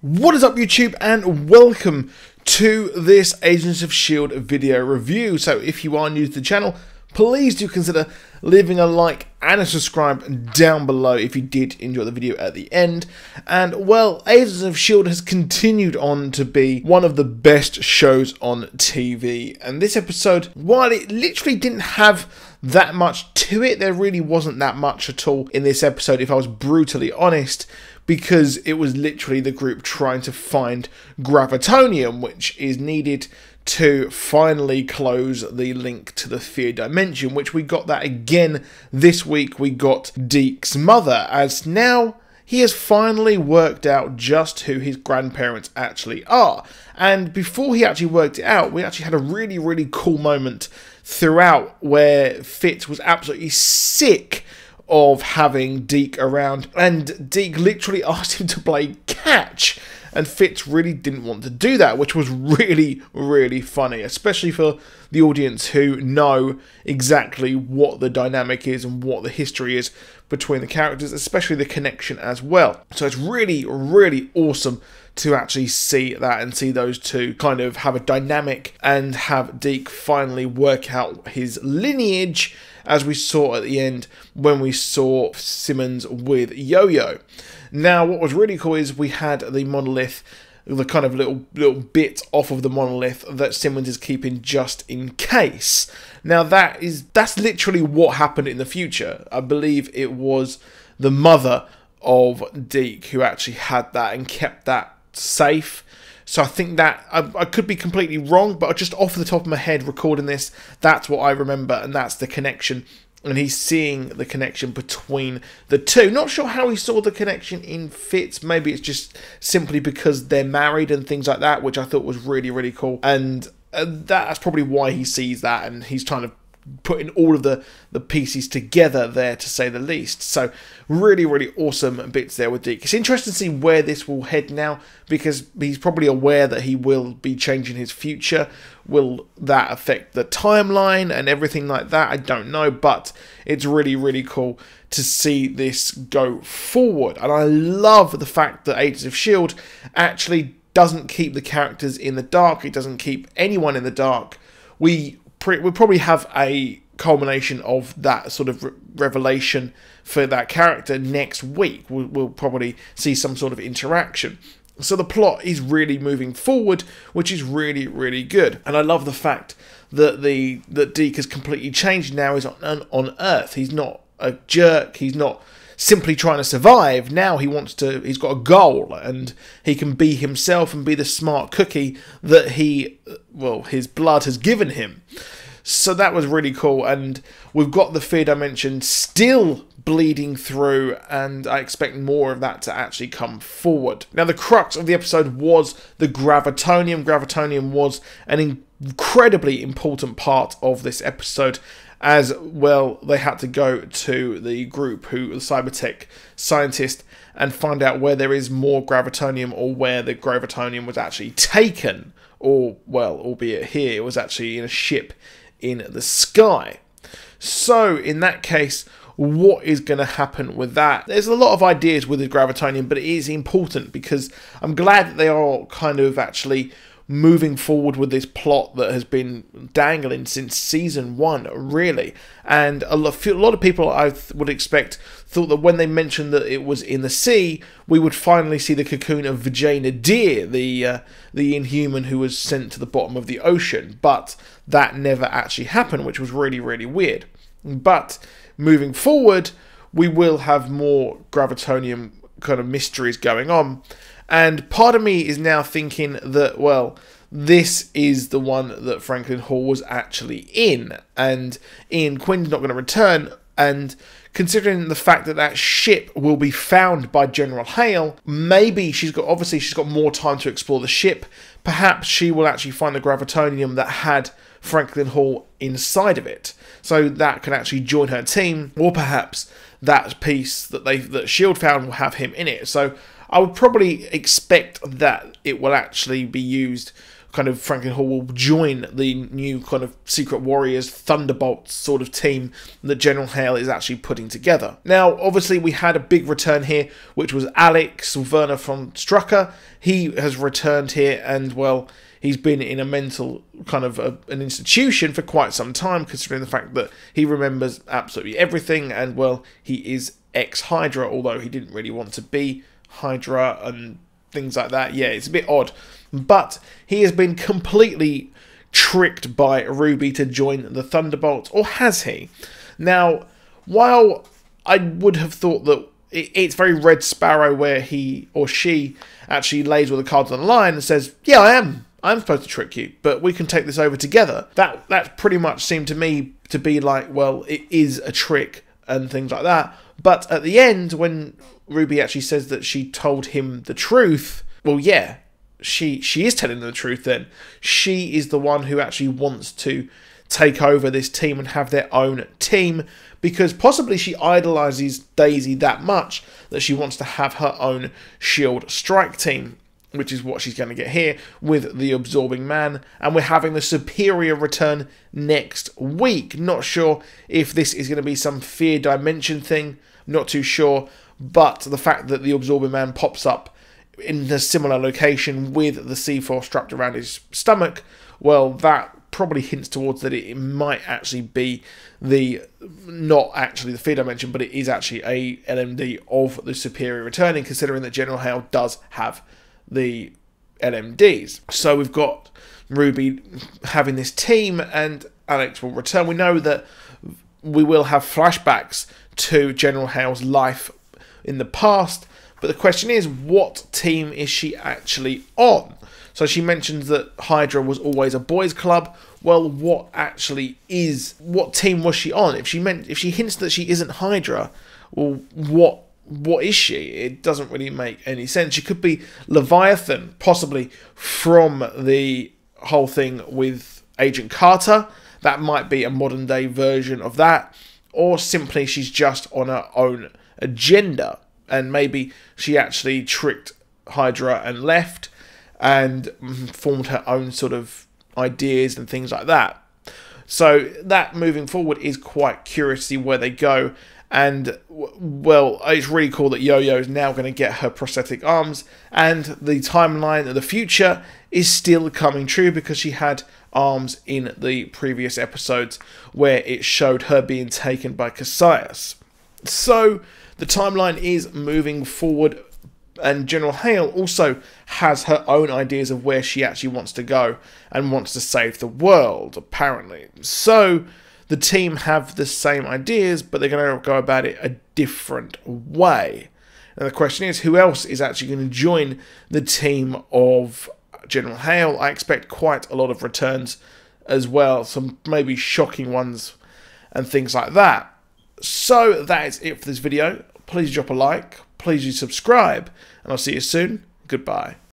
What is up YouTube, and welcome to this Agents of S.H.I.E.L.D. video review. So if you are new to the channel, please do consider leaving a like and a subscribe down below if you did enjoy the video at the end. And well, Agents of S.H.I.E.L.D. has continued on to be one of the best shows on TV. And this episode, while it literally didn't have that much to it, there really wasn't that much at all in this episode, if I was brutally honest, because it was literally the group trying to find gravitonium, which is needed to finally close the link to the fear dimension, which we got that again this week. We got Deke's mother, as now he has finally worked out just who his grandparents actually are. And before he actually worked it out, we actually had a really cool moment throughout where Fitz was absolutely sick of having Deke around, and Deke literally asked him to play catch, and Fitz really didn't want to do that, which was really funny, especially for the audience who know exactly what the dynamic is and what the history is between the characters, especially the connection as well. So it's really awesome to actually see that and see those two kind of have a dynamic and have Deke finally work out his lineage, as we saw at the end when we saw Simmons with Yo-Yo. Now, what was really cool is we had the monolith, the kind of little bit off of the monolith that Simmons is keeping just in case. Now, that's literally what happened in the future. I believe it was the mother of Deke who actually had that and kept that safe. So I think that, I could be completely wrong, but just off the top of my head recording this, that's what I remember, and that's the connection. And he's seeing the connection between the two. Not sure how he saw the connection in Fitz. Maybe it's just simply because they're married and things like that, which I thought was really cool. And that's probably why he sees that, and he's trying to putting all of the pieces together there, to say the least. So really awesome bits there with Deke. It's interesting to see where this will head now, because he's probably aware that he will be changing his future. Will that affect the timeline and everything like that? I don't know, but it's really cool to see this go forward. And I love the fact that Agents of S.H.I.E.L.D. actually doesn't keep the characters in the dark. It doesn't keep anyone in the dark. We'll probably have a culmination of that sort of revelation for that character next week. We'll probably see some sort of interaction. So the plot is really moving forward, which is really good. And I love the fact that that Deke has completely changed now. He's on Earth. He's not a jerk. He's not simply trying to survive. Now he's got a goal, and he can be himself and be the smart cookie that his blood has given him. So that was really cool, and we've got the fear dimension still bleeding through, and I expect more of that to actually come forward. Now, the crux of the episode was the gravitonium. Gravitonium was an incredibly important part of this episode, as well they had to go to the group, the cybertech scientist, and find out where there is more gravitonium, or where the gravitonium was actually taken, or, well, albeit here, it was actually in a ship in the sky. So in that case, what is going to happen with that? There's a lot of ideas with the gravitonium, but it is important, because I'm glad that they are kind of actually moving forward with this plot that has been dangling since season 1, really. And a lot of people, I would expect, thought that when they mentioned that it was in the sea, we would finally see the cocoon of Vagina Deer, the Inhuman who was sent to the bottom of the ocean. But that never actually happened, which was really weird. But moving forward, we will have more gravitonium kind of mysteries going on. And part of me is now thinking that, well, this is the one that Franklin Hall was actually in, and Ian Quinn's not going to return. And considering the fact that that ship will be found by General Hale, maybe she's got more time to explore the ship. Perhaps she will actually find the gravitonium that had Franklin Hall inside of it, so that can actually join her team, or perhaps that piece that S.H.I.E.L.D. found will have him in it. So I would probably expect that it will actually be used kind of Franklin Hall will join the new kind of Secret Warriors Thunderbolts sort of team that General Hale is actually putting together. Now, obviously, we had a big return here, which was Alex Werner von Strucker. He has returned here, and, well, he's been in a mental kind of an institution for quite some time, considering the fact that he remembers absolutely everything, and, well, he is ex-Hydra, although he didn't really want to be Hydra and things like that. Yeah, it's a bit odd. But he has been completely tricked by Ruby to join the Thunderbolts, or has he? Now, while I would have thought that it's very Red Sparrow where he or she actually lays all the cards on the line and says, yeah, I'm supposed to trick you, but we can take this over together. That pretty much seemed to me to be like, well, it is a trick and things like that. But at the end, when Ruby actually says that she told him the truth, well, yeah, she is telling the truth then. She is the one who actually wants to take over this team and have their own team, because possibly she idolizes Daisy that much that she wants to have her own S.H.I.E.L.D. strike team, which is what she's going to get here with the Absorbing Man. And we're having the Superior return next week. Not sure if this is going to be some Fear Dimension thing, not too sure, but the fact that the Absorbing Man pops up in a similar location with the C4 strapped around his stomach, well, that probably hints towards that it might actually be not actually the Fear Dimension, but it is actually a LMD of the Superior returning, considering that General Hale does have the LMDs. So we've got Ruby having this team, and Alex will return. We know that we will have flashbacks to General Hale's life in the past, but the question is, what team is she actually on? So she mentions that Hydra was always a boys' club. Well, what team was she on? If she hints that she isn't Hydra, well, what is she? It doesn't really make any sense. She could be Leviathan, possibly from the whole thing with Agent Carter. That might be a modern day version of that. Or simply she's just on her own agenda, and maybe she actually tricked Hydra and left and formed her own sort of ideas and things like that. So that moving forward is quite curious to see where they go. And, well, it's really cool that Yo-Yo is now going to get her prosthetic arms, and the timeline of the future is still coming true because she had arms in the previous episodes where it showed her being taken by Cassius. So the timeline is moving forward, and General Hale also has her own ideas of where she actually wants to go and wants to save the world, apparently. So the team have the same ideas, but they're going to go about it a different way. And the question is, who else is actually going to join the team of General Hale? I expect quite a lot of returns as well, some maybe shocking ones and things like that. So that is it for this video. Please drop a like, please do subscribe, and I'll see you soon. Goodbye.